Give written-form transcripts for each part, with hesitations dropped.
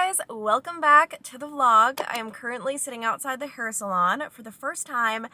guys, welcome back to the vlog. I am currently sitting outside the hair salon for the first time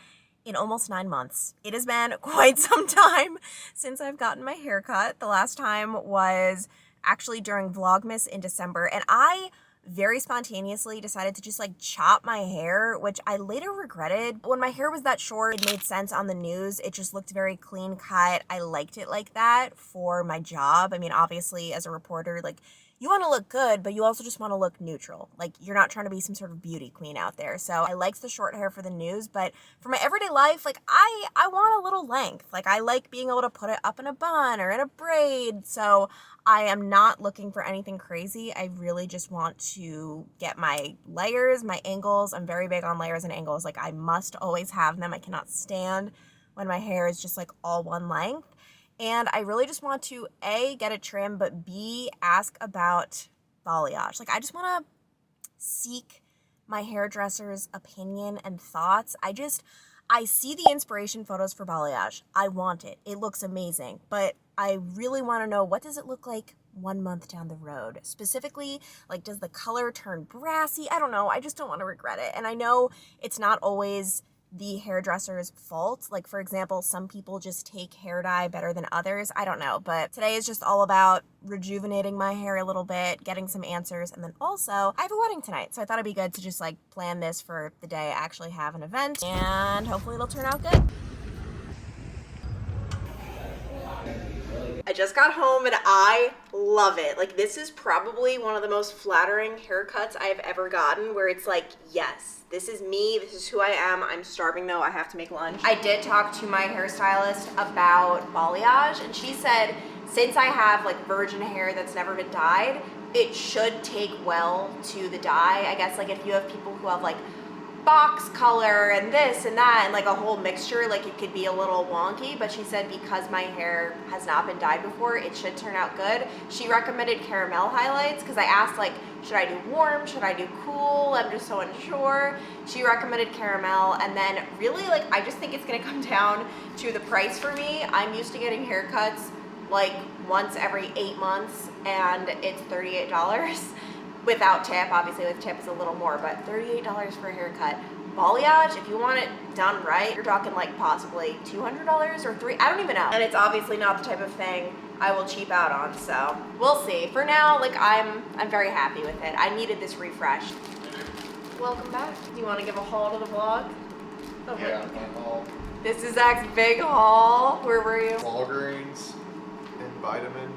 in almost 9 months. It has been quite some time since I've gotten my hair cut. The last time was actually during Vlogmas in December, and I very spontaneously decided to just like chop my hair, which I later regretted. When my hair was that short, it made sense on the news. It just looked very clean cut. I liked it like that for my job. I mean, obviously as a reporter, like, you want to look good, but you also just want to look neutral. Like, you're not trying to be some sort of beauty queen out there. So I liked the short hair for the news, but for my everyday life, like, I want a little length. Like, I like being able to put it up in a bun or in a braid. So I am not looking for anything crazy. I really just want to get my layers, my angles. I'm very big on layers and angles. Like, I must always have them. I cannot stand when my hair is just like all one length. And I really just want to, A, get a trim, but B, ask about balayage. Like, I just want to seek my hairdresser's opinion and thoughts. I see the inspiration photos for balayage. I want it. It looks amazing. But I really want to know, what does it look like 1 month down the road? Specifically, like, does the color turn brassy? I don't know. I just don't want to regret it. And I know it's not always the hairdresser's fault. Like, for example, some people just take hair dye better than others. I don't know, but today is just all about rejuvenating my hair a little bit, getting some answers, and then also I have a wedding tonight, so I thought it'd be good to just like plan this for the day I actually have an event, and hopefully it'll turn out good. I just got home and I love it. Like, this is probably one of the most flattering haircuts I've ever gotten, where it's like, yes, this is me, this is who I am. I'm starving though, I have to make lunch. I did talk to my hairstylist about balayage, and she said, since I have like virgin hair that's never been dyed, it should take well to the dye. I guess like if you have people who have like box color and this and that and like a whole mixture, like it could be a little wonky, but she said because my hair has not been dyed before, it should turn out good. She recommended caramel highlights because I asked like, should I do warm, should I do cool, I'm just so unsure. She recommended caramel, and then really like I just think it's gonna come down to the price for me. I'm used to getting haircuts like once every 8 months and it's $38. Without tip, obviously with tip it's a little more, but $38 for a haircut. Balayage, if you want it done right, you're talking like possibly $200 or $300, I don't even know. And it's obviously not the type of thing I will cheap out on, so we'll see. For now, like I'm very happy with it. I needed this refresh. Welcome back. Do you want to give a haul to the vlog? Oh, yeah, my haul. This is Zach's big haul. Where were you? Walgreens and Vitamin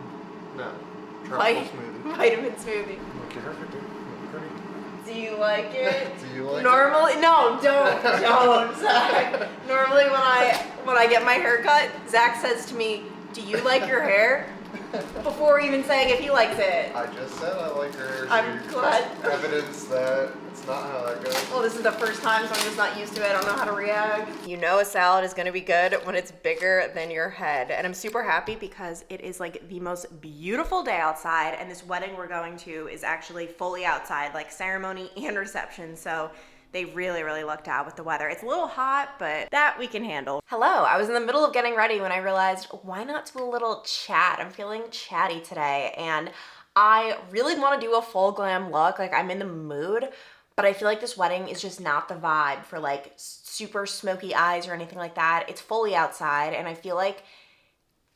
smoothie. Look at her, dude. Pretty. Do you like it? Do you like Normally, it? no, don't, Zach. Normally when I get my hair cut, Zach says to me, do you like your hair? Before even saying if he likes it. I just said I like her hair. I'm glad. Evidence that it's not how that goes. Well, this is the first time, so I'm just not used to it. I don't know how to react. You know a salad is gonna be good when it's bigger than your head. And I'm super happy because it is like the most beautiful day outside, and this wedding we're going to is actually fully outside, like ceremony and reception. So they really, really lucked out with the weather. It's a little hot, but that we can handle. Hello, I was in the middle of getting ready when I realized, why not do a little chat? I'm feeling chatty today, and I really want to do a full glam look. Like, I'm in the mood, but I feel like this wedding is just not the vibe for like super smoky eyes or anything like that. It's fully outside, and I feel like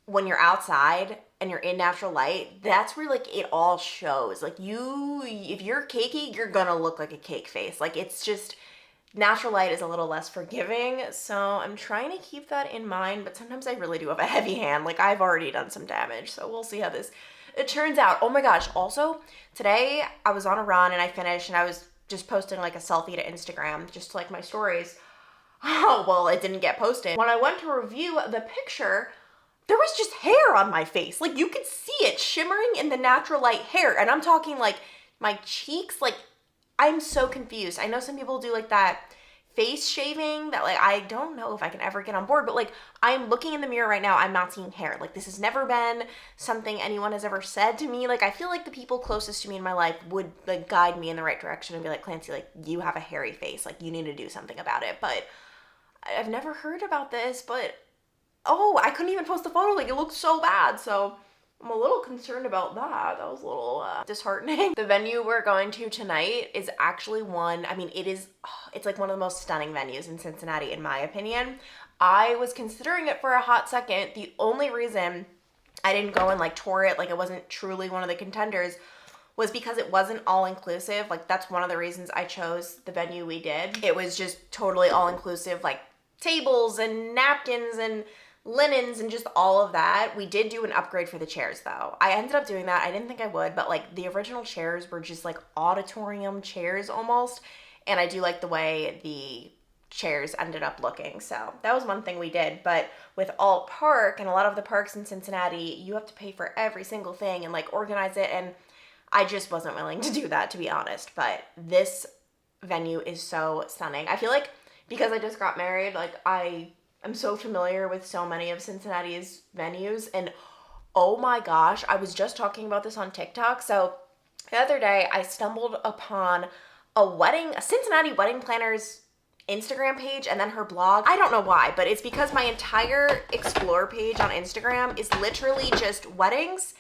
when you're outside and you're in natural light, that's where like it all shows. Like if you're cakey, you're gonna look like a cake face. Like, it's just, natural light is a little less forgiving. So I'm trying to keep that in mind, but sometimes I really do have a heavy hand. Like, I've already done some damage, so we'll see how it turns out. Oh my gosh, also today I was on a run and I finished, and I was just posting like a selfie to Instagram, just to like my stories. Oh, well, it didn't get posted. When I went to review the picture, there was just hair on my face. Like, you could see it shimmering in the natural light hair. And I'm talking like my cheeks. Like, I'm so confused. I know some people do like that face shaving that like, I don't know if I can ever get on board, but like, I'm looking in the mirror right now, I'm not seeing hair. Like, this has never been something anyone has ever said to me. Like, I feel like the people closest to me in my life would like guide me in the right direction and be like, Clancy, like, you have a hairy face. Like, you need to do something about it. But I've never heard about this, but oh, I couldn't even post the photo. Like, it looked so bad. So I'm a little concerned about that. That was a little disheartening. The venue we're going to tonight is actually one, I mean, it's like one of the most stunning venues in Cincinnati, in my opinion. I was considering it for a hot second. The only reason I didn't go and like tour it, like it wasn't truly one of the contenders, was because it wasn't all inclusive. Like that's one of the reasons I chose the venue we did. It was just totally all inclusive, like tables and napkins and linens and just all of that. We did do an upgrade for the chairs though. I ended up doing that. I didn't think I would, but like the original chairs were just like auditorium chairs almost. And I do like the way the chairs ended up looking. So that was one thing we did. But with Alt Park and a lot of the parks in Cincinnati, you have to pay for every single thing and like organize it. And I just wasn't willing to do that, to be honest. But this venue is so stunning. I feel like because I just got married, like I'm so familiar with so many of Cincinnati's venues, and oh my gosh, I was just talking about this on TikTok. So the other day I stumbled upon a Cincinnati wedding planner's Instagram page and then her blog. I don't know why, but it's because my entire explore page on Instagram is literally just weddings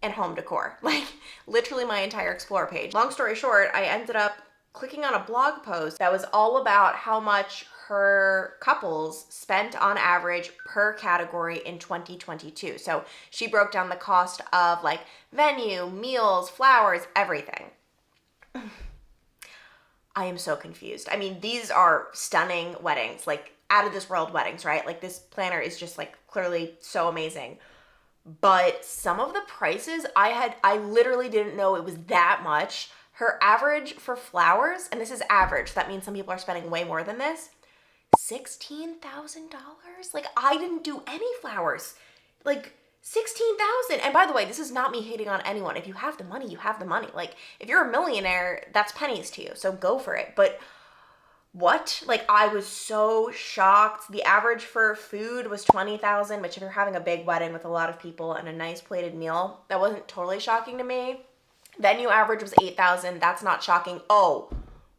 and home decor. Like literally my entire explore page. Long story short, I ended up clicking on a blog post that was all about how much her couples spent on average per category in 2022. So she broke down the cost of like venue, meals, flowers, everything. I am so confused. I mean, these are stunning weddings, like out of this world weddings, right? Like this planner is just like clearly so amazing. But some of the prices I literally didn't know it was that much. Her average for flowers, and this is average, that means some people are spending way more than this, $16,000? Like I didn't do any flowers. Like 16,000. And by the way, this is not me hating on anyone. If you have the money, you have the money. Like if you're a millionaire, that's pennies to you. So go for it. But what? Like I was so shocked. The average for food was 20,000, which if you're having a big wedding with a lot of people and a nice plated meal, that wasn't totally shocking to me. Venue average was 8,000. That's not shocking. Oh,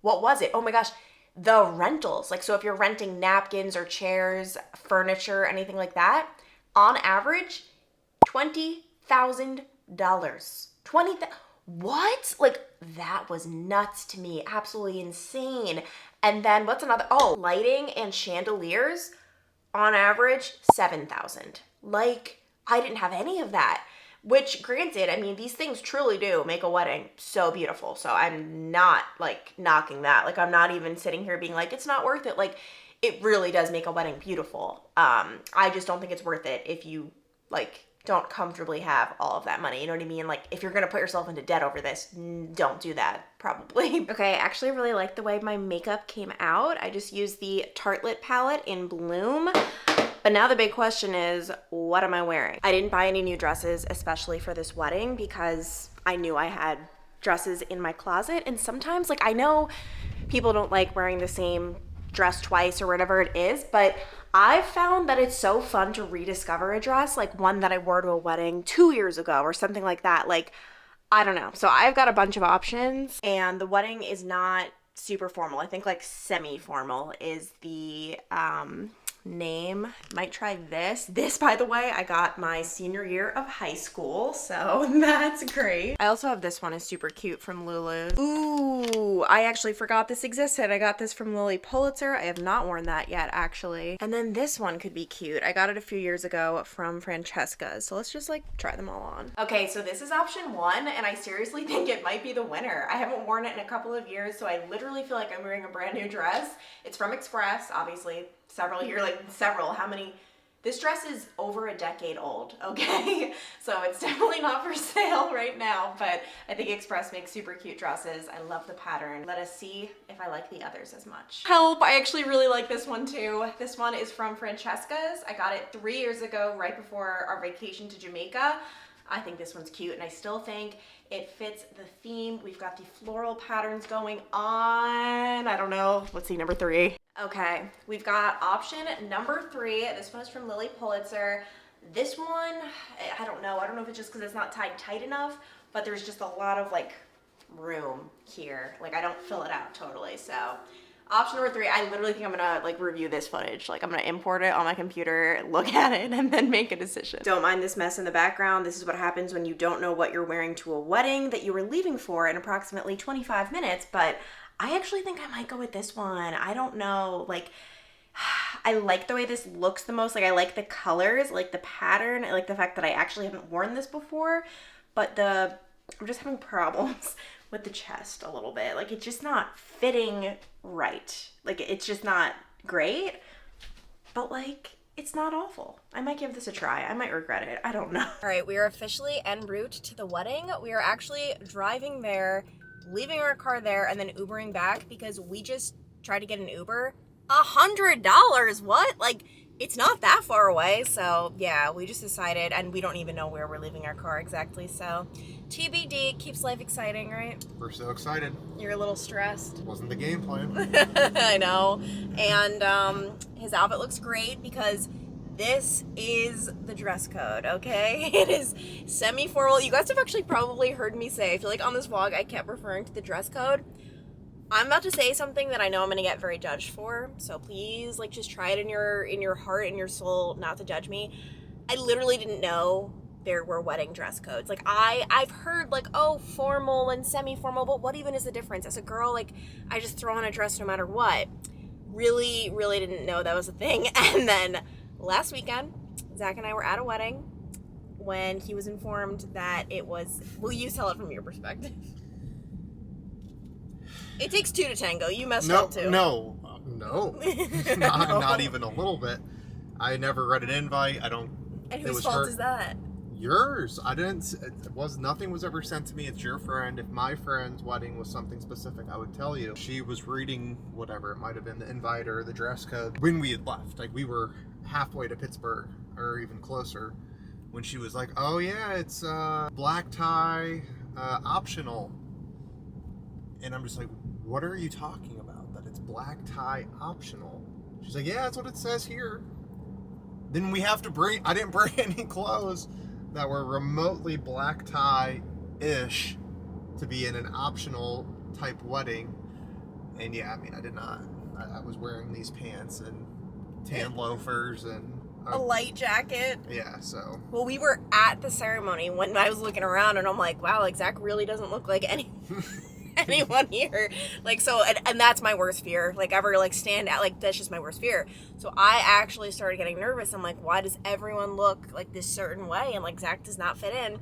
what was it? Oh my gosh. The rentals. Like, so if you're renting napkins or chairs, furniture, anything like that, on average, $20,000. What? Like, that was nuts to me. Absolutely insane. And then what's another? Oh, lighting and chandeliers, on average, 7,000. Like, I didn't have any of that. Which, granted, I mean, these things truly do make a wedding so beautiful. So I'm not, like, knocking that. Like, I'm not even sitting here being like, it's not worth it. Like, it really does make a wedding beautiful. I just don't think it's worth it if you, like, don't comfortably have all of that money. You know what I mean? Like, if you're going to put yourself into debt over this, don't do that, probably. Okay, I actually really like the way my makeup came out. I just used the Tartelette palette in Bloom. But now the big question is, what am I wearing? I didn't buy any new dresses, especially for this wedding, because I knew I had dresses in my closet. And sometimes, like, I know people don't like wearing the same dress twice or whatever it is, but I've found that it's so fun to rediscover a dress, like one that I wore to a wedding 2 years ago or something like that. Like, I don't know. So I've got a bunch of options, and the wedding is not super formal. I think like semi-formal is the name. Might try this. This, by the way, I got my senior year of high school, so that's great. I also have this one, is super cute, from Lulu's. Ooh, I actually forgot this existed. I got this from Lily Pulitzer. I have not worn that yet, actually. And then this one could be cute. I got it a few years ago from Francesca's, so let's just like try them all on. Okay, so this is option one, and I seriously think it might be the winner. I haven't worn it in a couple of years, so I literally feel like I'm wearing a brand new dress. It's from Express, obviously. How many? This dress is over a decade old, okay? So it's definitely not for sale right now, but I think Express makes super cute dresses. I love the pattern. Let us see if I like the others as much. Help, I actually really like this one too. This one is from Francesca's. I got it 3 years ago, right before our vacation to Jamaica. I think this one's cute, and I still think it fits the theme. We've got the floral patterns going on. I don't know. Let's see, number 3. Okay, we've got option number 3. This one is from Lily Pulitzer. This one, I don't know. I don't know if it's just because it's not tied tight enough, but there's just a lot of like room here. Like I don't fill it out totally. So Option number 3, I literally think I'm gonna like review this footage. Like I'm gonna import it on my computer, look at it, and then make a decision. Don't mind this mess in the background. This is what happens when you don't know what you're wearing to a wedding that you were leaving for in approximately 25 minutes, but I actually think I might go with this one. I don't know, like, I like the way this looks the most. Like I like the colors, I like the pattern, I like the fact that I actually haven't worn this before, but I'm just having problems with the chest a little bit. Like it's just not fitting right. Like it's just not great, but like it's not awful. I might give this a try. I might regret it. I don't know. All right, we are officially en route to the wedding. We are actually driving there, leaving our car there, and then Ubering back because we just tried to get an Uber. $100? What? Like, it's not that far away. So yeah, we just decided, and we don't even know where we're leaving our car exactly. So TBD. Keeps life exciting, right? We're so excited. You're a little stressed. Wasn't the game plan. I know. And his outfit looks great because this is the dress code, okay? It is semi-formal. You guys have actually probably heard me say, I feel like on this vlog I kept referring to the dress code. I'm about to say something that I know I'm gonna get very judged for, so please, like, just try it in your heart and your soul not to judge me. I literally didn't know there were wedding dress codes. Like, I've heard, like, oh, formal and semi-formal, but what even is the difference? As a girl, like, I just throw on a dress no matter what. Really, really didn't know that was a thing. And then last weekend, Zach and I were at a wedding when he was informed that it was, well, you tell it from your perspective. It takes 2 to tango. You messed up too. No. Not even a little bit. I never read an invite. I don't. And whose fault is that? Yours. I didn't. Nothing was ever sent to me. It's your friend. If my friend's wedding was something specific, I would tell you. She was reading whatever it might have been, the invite or the dress code, when we had left. Like we were halfway to Pittsburgh or even closer, when she was like, "Oh yeah, it's black tie, optional." And I'm just like, what are you talking about? That it's black tie optional? She's like, yeah, that's what it says here. Then we have to bring, I didn't bring any clothes that were remotely black tie-ish to be in an optional type wedding. And yeah, I mean, I did not. I was wearing these pants and tan loafers and a light jacket. Yeah, so. Well, we were at the ceremony when I was looking around and I'm like, wow, like Zach really doesn't look like anyone here. Like, so, and that's my worst fear. Like, ever, like, stand out. Like, that's just my worst fear. So I actually started getting nervous. I'm like, why does everyone look like this certain way? And, like, Zach does not fit in.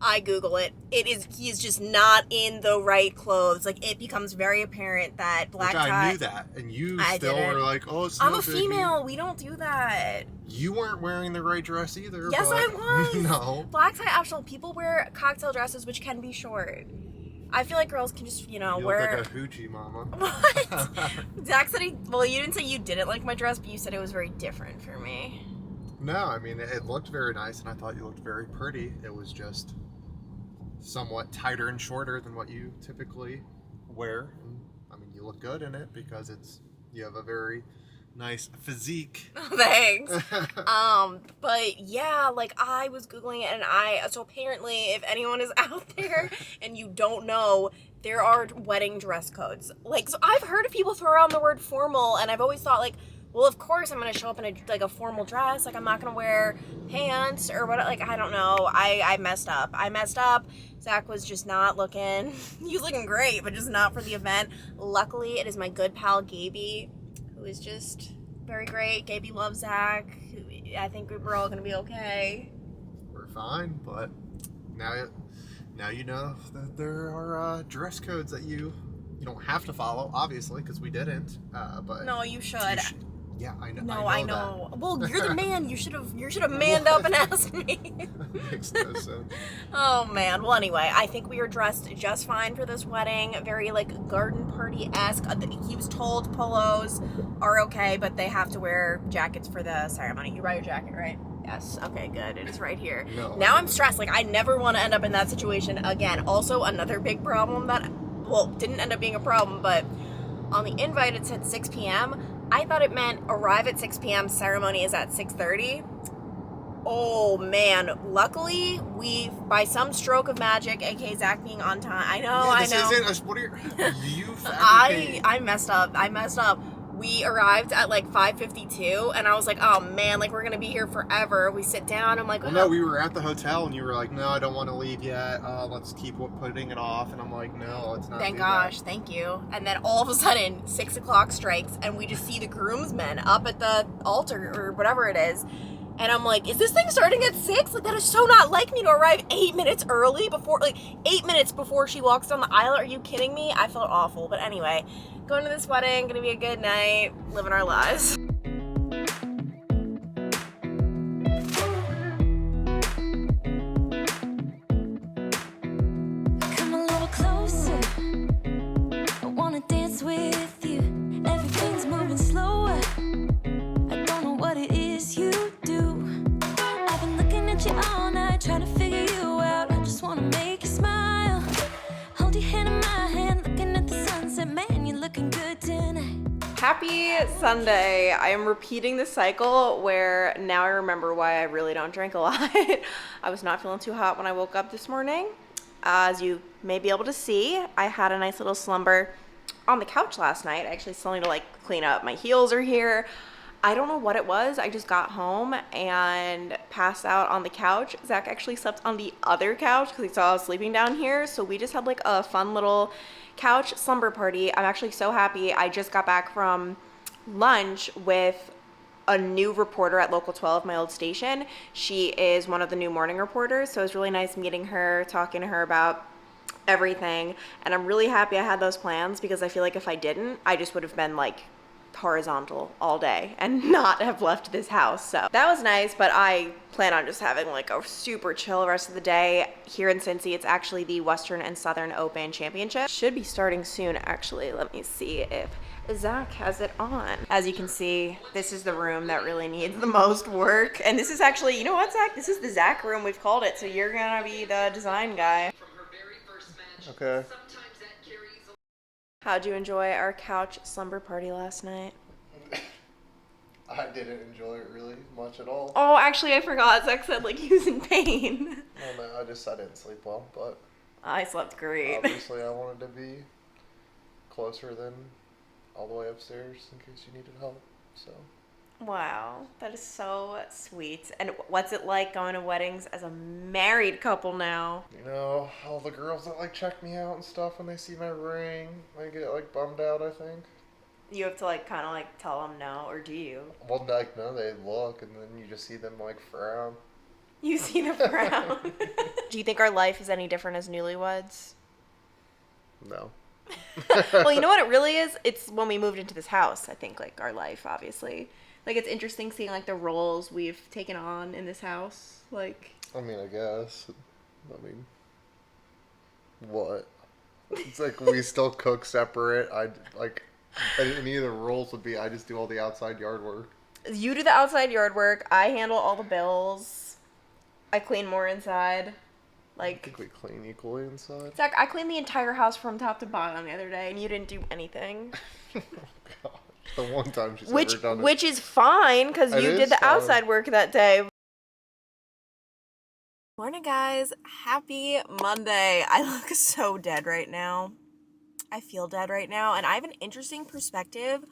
I Google it. He is just not in the right clothes. Like, it becomes very apparent that black tie. I knew that. And you still were like, oh, it's I'm a female. We don't do that. You weren't wearing the right dress either. Yes, I was. No. Black tie optional. People wear cocktail dresses, which can be short. I feel like girls can just, you wear... You look like a whoochie, mama. What? Zach said well, you didn't say you didn't like my dress, but you said it was very different for me. No, I mean, it looked very nice, and I thought you looked very pretty. It was just somewhat tighter and shorter than what you typically wear. And, I mean, you look good in it because you have a very nice physique. Thanks. But yeah, like I was Googling it and so apparently if anyone is out there and you don't know, there are wedding dress codes. Like, so I've heard of people throw around the word formal and I've always thought like, well, of course I'm going to show up in a formal dress. Like I'm not going to wear pants or what, like, I don't know. I messed up. Zach was just not looking, he was looking great, but just not for the event. Luckily, it is my good pal, Gaby, who is just very great. Gaby loves Zach. I think we're all gonna be okay. We're fine, but now you know that there are dress codes that you don't have to follow, obviously, because we didn't. But no, you should. Yeah, I know. No, I know. Well, you're the man. You should have manned up and asked me. Makes no sense. Oh man. Well, anyway, I think we are dressed just fine for this wedding. Very like garden party-esque. He was told polos are okay, but they have to wear jackets for the ceremony. You brought your jacket, right? Yes. Okay, good. It is right here. No, now I'm stressed. Like I never want to end up in that situation again. Also, another big problem that, well, didn't end up being a problem, but on the invite it said 6 p.m. I thought it meant arrive at 6 p.m. ceremony is at 6:30. Oh man, luckily we, by some stroke of magic, aka Zach being on time. I know. Isn't what are you fabricating? I messed up. We arrived at like 5:52, and I was like, oh man, like we're gonna be here forever. We sit down. I'm like, well, no, we were at the hotel, and you were like, no, I don't want to leave yet. Let's keep putting it off. And I'm like, no, let's not. Thank gosh, thank you. And then all of a sudden, 6 o'clock strikes, and we just see the groomsmen up at the altar or whatever it is. And I'm like, is this thing starting at 6? Like, that is so not like me to arrive 8 minutes early before, like, 8 minutes before she walks down the aisle. Are you kidding me? I felt awful. But anyway, going to this wedding, gonna be a good night, living our lives. Come a little closer. I wanna dance with you. Everything's moving slower. I don't know what it is you do. I've been looking at you all night, trying to figure you out. I just wanna make you smile. Hold your hand in my hand, looking at the sunset. Man, you're looking good tonight. Happy Sunday. I am repeating the cycle where now I remember why I really don't drink a lot. I was not feeling too hot when I woke up this morning. As you may be able to see, I had a nice little slumber on the couch last night. I actually still need to like clean up. My heels are here. I don't know what it was. I just got home and passed out on the couch. Zach actually slept on the other couch because he saw I was sleeping down here. So we just had like a fun little couch slumber party. I'm actually so happy. I just got back from lunch with a new reporter at Local 12, my old station. She is one of the new morning reporters. So it was really nice meeting her, talking to her about everything. And I'm really happy I had those plans because I feel like if I didn't, I just would have been like horizontal all day and not have left this house. So that was nice, but I plan on just having like a super chill rest of the day. Here in Cincy, it's actually the Western and Southern Open Championship. Should be starting soon, actually. Let me see if Zach has it on. As you can see, this is the room that really needs the most work. And this is actually, you know what, Zach? This is the Zach room, we've called it. So you're gonna be the design guy. Okay. How'd you enjoy our couch slumber party last night? I didn't enjoy it really much at all. Oh, actually, I forgot. Zach said like he was in pain. No, I didn't sleep well, but I slept great. obviously I wanted to be closer than all the way upstairs in case you needed help, so. Wow, that is so sweet. And what's it like going to weddings as a married couple now? You know, all the girls that like check me out and stuff when they see my ring, they get like bummed out, I think. You have to like kind of like tell them no, or do you? Well, like, no, they look and then you just see them like frown. You see the frown. Do you think our life is any different as newlyweds? No. Well, you know what it really is? It's when we moved into this house, I think, like our life, obviously. Like, it's interesting seeing like the roles we've taken on in this house. Like, I mean, I guess. I mean, what? It's like we still cook separate. Any of the roles would be I just do all the outside yard work. you do the outside yard work, I handle all the bills, I clean more inside. I think we clean equally inside. Zach, I cleaned the entire house from top to bottom the other day, and you didn't do anything. Oh, gosh. The one time she's Which ever done it. which is fine, because you did the outside work that day. Morning, guys. Happy Monday. I look so dead right now. I feel dead right now, and I have an interesting perspective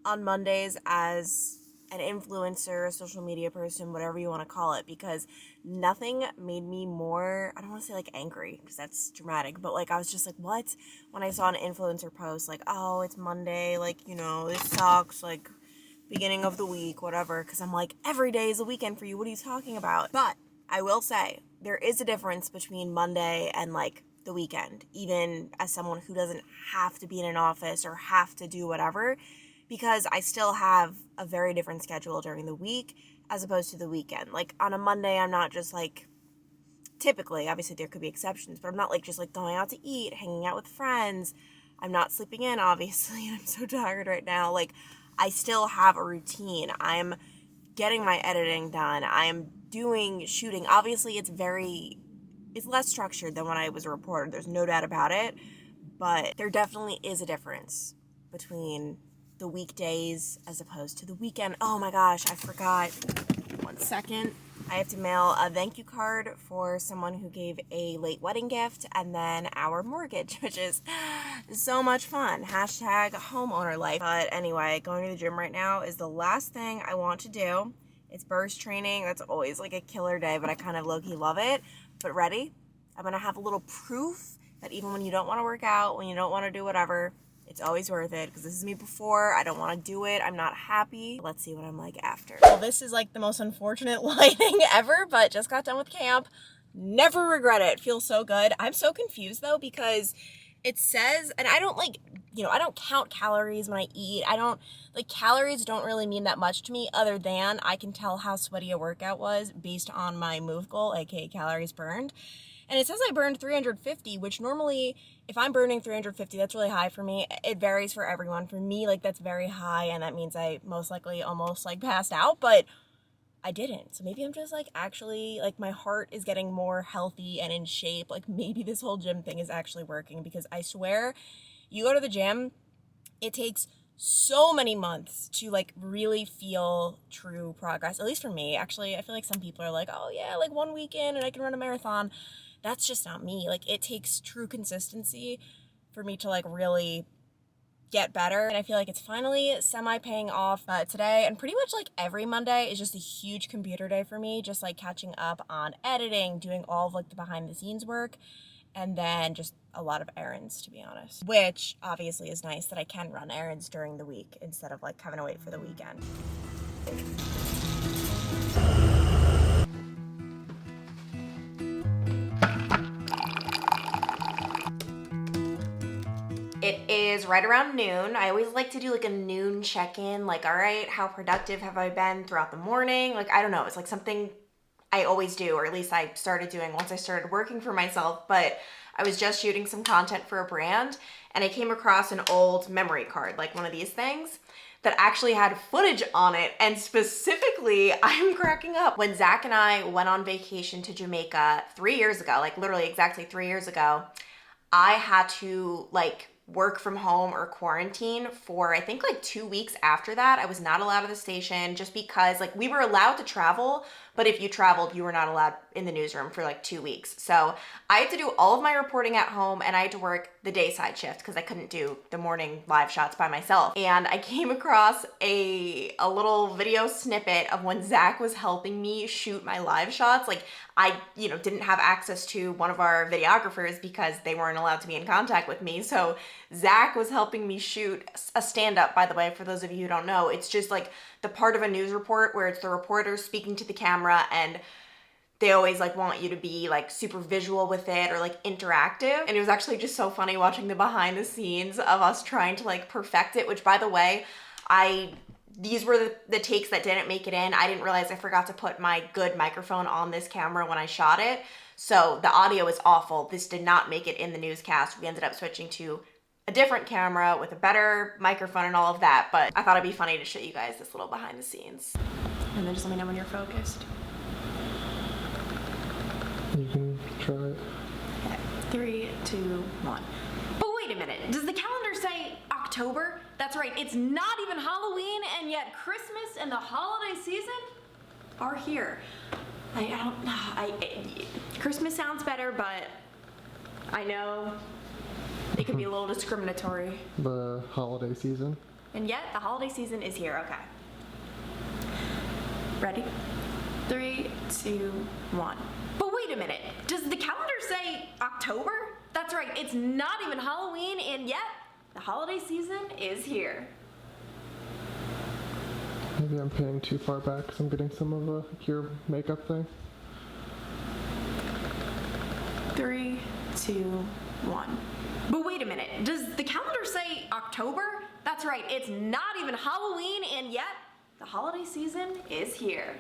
on Mondays as an influencer, a social media person, whatever you want to call it, because nothing made me more, I don't want to say like angry, because that's dramatic, but like I was just like, what? When I saw an influencer post like, oh, it's Monday, like, you know, this sucks, like, beginning of the week, whatever, because I'm like, every day is a weekend for you, what are you talking about? But I will say, there is a difference between Monday and like the weekend, even as someone who doesn't have to be in an office or have to do whatever, because I still have a very different schedule during the week as opposed to the weekend. Like, on a Monday, I'm not just, like, typically, obviously there could be exceptions, but I'm not, like, just, like, going out to eat, hanging out with friends. I'm not sleeping in, obviously, and I'm so tired right now. Like, I still have a routine. I'm getting my editing done. I am doing shooting. Obviously, it's less structured than when I was a reporter. There's no doubt about it, but there definitely is a difference between the weekdays as opposed to the weekend. Oh my gosh, I forgot. 1 second. I have to mail a thank you card for someone who gave a late wedding gift, and then our mortgage, which is so much fun. Hashtag homeowner life. But anyway, going to the gym right now is the last thing I want to do. It's burst training. That's always like a killer day, but I kind of low-key love it. But ready? I'm gonna have a little proof that even when you don't want to work out, when you don't want to do whatever, it's always worth it, because this is me before. I don't want to do it. I'm not happy. Let's see what I'm like after. Well, this is like the most unfortunate lighting ever, but just got done with camp. Never regret it. Feels so good. I'm so confused though, because it says, and I don't like, I don't count calories when I eat. Calories don't really mean that much to me, other than I can tell how sweaty a workout was based on my move goal, aka calories burned. And it says I burned 350, which normally, if I'm burning 350, that's really high for me. It varies for everyone. For me, that's very high, and that means I most likely almost passed out, but I didn't. So maybe I'm just actually my heart is getting more healthy and in shape. Maybe this whole gym thing is actually working, because I swear, you go to the gym, it takes so many months to really feel true progress. At least for me. Actually, I feel like some people are oh yeah, 1 weekend and I can run a marathon. That's just not me. It takes true consistency for me to really get better. And I feel it's finally semi-paying off today. And pretty much every Monday is just a huge computer day for me. Just catching up on editing, doing all of the behind the scenes work. And then just a lot of errands, to be honest. Which obviously is nice that I can run errands during the week instead of having to wait for the weekend. It is right around noon. I always like to do a noon check-in, all right, how productive have I been throughout the morning? I don't know, it's something I always do, or at least I started doing once I started working for myself. But I was just shooting some content for a brand, and I came across an old memory card, one of these things, that actually had footage on it. And specifically, I'm cracking up. When Zach and I went on vacation to Jamaica 3 years ago, literally exactly 3 years ago, I had to work from home or quarantine for I think 2 weeks after that. I was not allowed at the station, just because we were allowed to travel, but if you traveled, you were not allowed in the newsroom for 2 weeks. So I had to do all of my reporting at home, and I had to work the day side shift because I couldn't do the morning live shots by myself. And I came across a little video snippet of when Zach was helping me shoot my live shots. I didn't have access to one of our videographers because they weren't allowed to be in contact with me. So Zach was helping me shoot a stand-up, by the way, for those of you who don't know. It's just the part of a news report where it's the reporter speaking to the camera, and they always want you to be super visual with it, or interactive. And it was actually just so funny watching the behind the scenes of us trying to perfect it, which, by the way, these were the takes that didn't make it in. I didn't realize I forgot to put my good microphone on this camera when I shot it. So the audio is awful. This did not make it in the newscast. We ended up switching to a different camera with a better microphone and all of that. But I thought it'd be funny to show you guys this little behind the scenes. And then just let me know when you're focused. You can try it. Okay. 3, 2, 1. But wait a minute. Does the calendar say October? That's right. It's not even Halloween, and yet Christmas and the holiday season are here. I don't know. Christmas sounds better, but I know it can be a little discriminatory. The holiday season. And yet the holiday season is here. Okay. Ready? 3, 2, 1. But wait a minute. Does the calendar say October? That's right. It's not even Halloween, and yet the holiday season is here. Maybe I'm paying too far back because I'm getting some of your makeup thing. 3, 2, 1. But wait a minute. Does the calendar say October? That's right. It's not even Halloween, and yet the holiday season is here.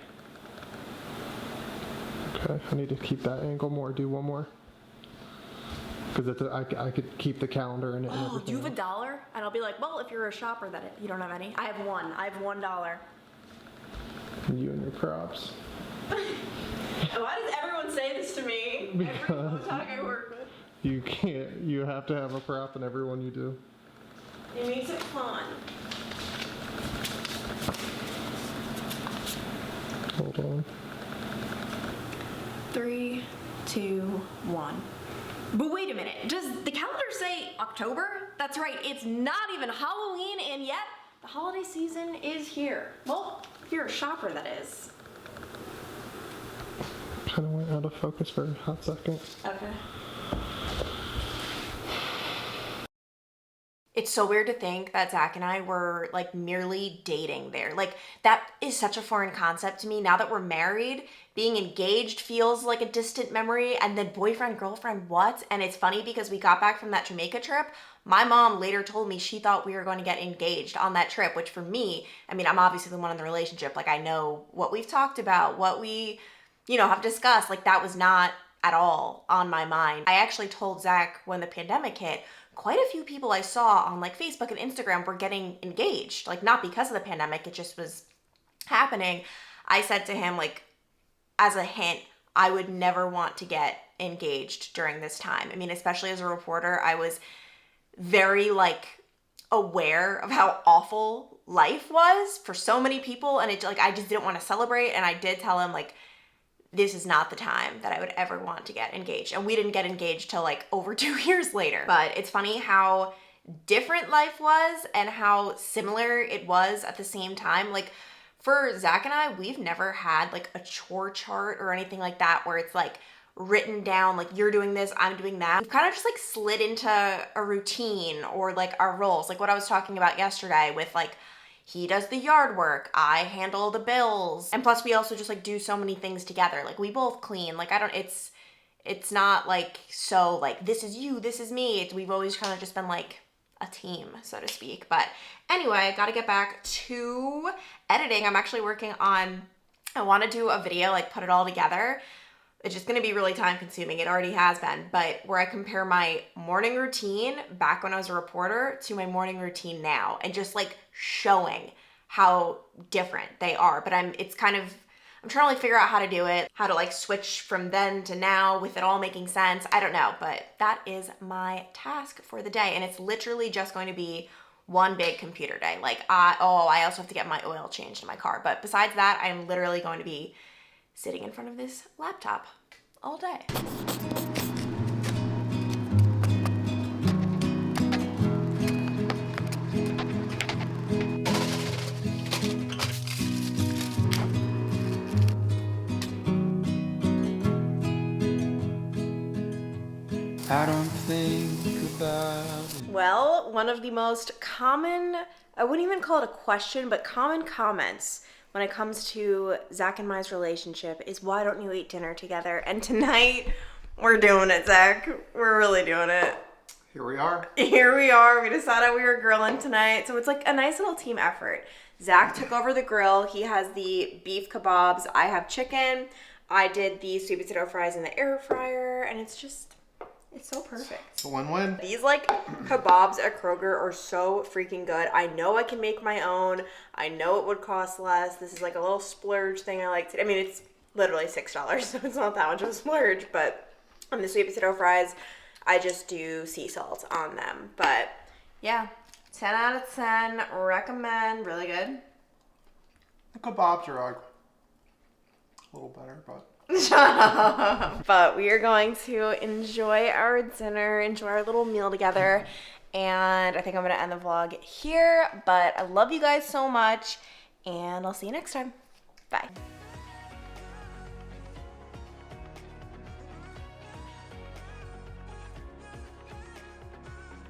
Okay, I need to keep that angle more. Do one more. Because I could keep the calendar in it and everything. Do you have $1? And I'll be like, well, if you're a shopper, that you don't have any. I have one. I have $1. You and your props. Why does everyone say this to me? Because every talk I work with. You can't. You have to have a prop in everyone you do. It makes it fun. Hold on. 3, 2, 1. But wait a minute, does the calendar say October? That's right, it's not even Halloween, and yet the holiday season is here. Well, if you're a shopper, that is. Kind of went out of focus for a hot second. Okay. It's so weird to think that Zach and I were like merely dating there. Like that is such a foreign concept to me. Now that we're married, being engaged feels like a distant memory, and then boyfriend, girlfriend, what? And it's funny because we got back from that Jamaica trip. My mom later told me she thought we were going to get engaged on that trip, which for me, I mean, I'm obviously the one in the relationship. Like I know what we've talked about, what we, have discussed. Like that was not at all on my mind. I actually told Zach when the pandemic hit, quite a few people I saw on like Facebook and Instagram were getting engaged. Like not because of the pandemic, it just was happening. I said to him, like, as a hint, I would never want to get engaged during this time. I mean, especially as a reporter, I was very like aware of how awful life was for so many people, and it like I just didn't want to celebrate. And I did tell him like, this is not the time that I would ever want to get engaged. And we didn't get engaged till like over 2 years later. But it's funny how different life was and how similar it was at the same time. Like for Zach and I, we've never had like a chore chart or anything like that where it's like written down, like you're doing this, I'm doing that. We've kind of just like slid into a routine or like our roles. Like what I was talking about yesterday with like, he does the yard work, I handle the bills. And plus we also just like do so many things together. Like we both clean. Like it's not like so like this is you, this is me. We've always kind of just been like a team, so to speak. But anyway, I gotta get back to editing. I'm actually working on, I wanna do a video, like put it all together. It's just gonna be really time consuming. It already has been, but where I compare my morning routine back when I was a reporter to my morning routine now and just like showing how different they are. But I'm trying to like figure out how to do it, how to like switch from then to now with it all making sense. I don't know, but that is my task for the day. And it's literally just going to be one big computer day. Like, I also have to get my oil changed in my car. But besides that, I'm literally going to be sitting in front of this laptop all day. I don't think about it. Well, one of the most common, I wouldn't even call it a question, but common comments when it comes to Zach and my's relationship is, why don't you eat dinner together? And tonight, we're doing it, Zach. We're really doing it. Here we are. Here we are. We decided we were grilling tonight. So it's like a nice little team effort. Zach took over the grill. He has the beef kebabs. I have chicken. I did the sweet potato fries in the air fryer. And it's so perfect. It's a win-win. These like kebabs at Kroger are so freaking good. I know I can make my own. I know it would cost less. This is like a little splurge thing I like to, I mean, it's literally $6, so it's not that much of a splurge, but on the sweet potato fries, I just do sea salt on them. But yeah, 10 out of 10, recommend, really good. The kebabs are like a little better, but. Shut up. But we are going to enjoy our dinner, enjoy our little meal together, and I think I'm going to end the vlog here, but I love you guys so much, and I'll see you next time. Bye.